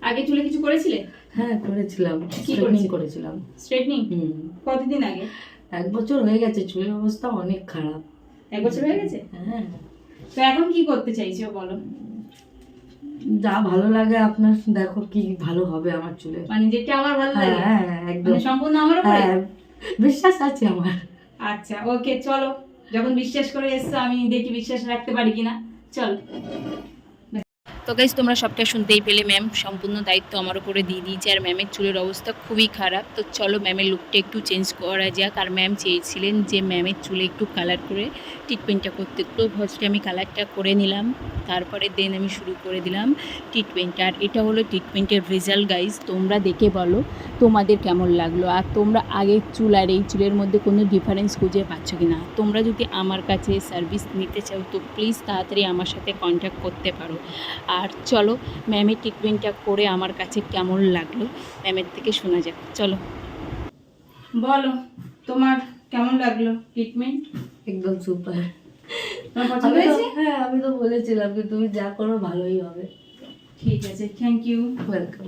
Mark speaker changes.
Speaker 1: আগে চুলে কিছু করেছিলে?
Speaker 2: হ্যাঁ করেছিলাম, স্ট্রেটনিং করেছিলাম।
Speaker 1: স্ট্রেটনিং? কতদিন আগে?
Speaker 2: 1 বছর হয়ে গেছে, চুলের অবস্থা অনেক খারাপ।
Speaker 1: 1 বছর হয়ে গেছে?
Speaker 2: হ্যাঁ।
Speaker 1: তো এখন কি করতে চাইছো বলো?
Speaker 2: যা ভালো লাগে আপনার, দেখো কি ভালো হবে আমার চুলে।
Speaker 1: মানে যেটা আমার ভালো লাগে?
Speaker 2: হ্যাঁ একদম,
Speaker 1: মানে সম্পূর্ণ আমার উপরে?
Speaker 2: হ্যাঁ বিশ্বাস আছে আমার।
Speaker 1: আচ্ছা ওকে, চলো, যখন বিশ্বাস করে এসছো আমি দেখি বিশ্বাস রাখতে পারি কিনা। চল। তো গাইস, তোমরা সবটা শুনতেই পেলে, ম্যাম সম্পূর্ণ দায়িত্ব আমার উপরে দিয়ে দিয়েছে। আর ম্যামের চুলের অবস্থা খুবই খারাপ। তো চলো ম্যামের লুকটা একটু চেঞ্জ করা যাক। আর ম্যাম চেয়েছিলেন যে ম্যামের চুলে একটু কালার করে ট্রিটমেন্টটা করতে। তো ফার্স্টে আমি কালারটা করে নিলাম, তারপরে দেন আমি শুরু করে দিলাম ট্রিটমেন্ট। আর এটা হলো ট্রিটমেন্টের রেজাল্ট গাইস, তোমরা দেখে বলো তোমাদের কেমন লাগলো। আর তোমরা আগের চুল আর এই চুলের মধ্যে কোনো ডিফারেন্স খুঁজে পাচ্ছ কি না। তোমরা যদি আমার কাছে সার্ভিস নিতে চাও তো প্লিজ তাড়াতাড়ি আমার সাথে কন্ট্যাক্ট করতে পারো। আর চলো ম্যামের ট্রিটমেন্টটা করে আমার কাছে কেমন লাগলো ম্যামের থেকে শোনা যাক। চলো বলো, তোমার কেমন লাগলো ট্রিটমেন্ট?
Speaker 2: একদম সুপার।
Speaker 1: তোমার পছন্দ হয়েছে?
Speaker 2: হ্যাঁ আমি তো বলেছিলাম যে তুমি যা করো ভালোই হবে।
Speaker 1: ঠিক আছে, থ্যাংক ইউ।
Speaker 2: ওয়েলকাম।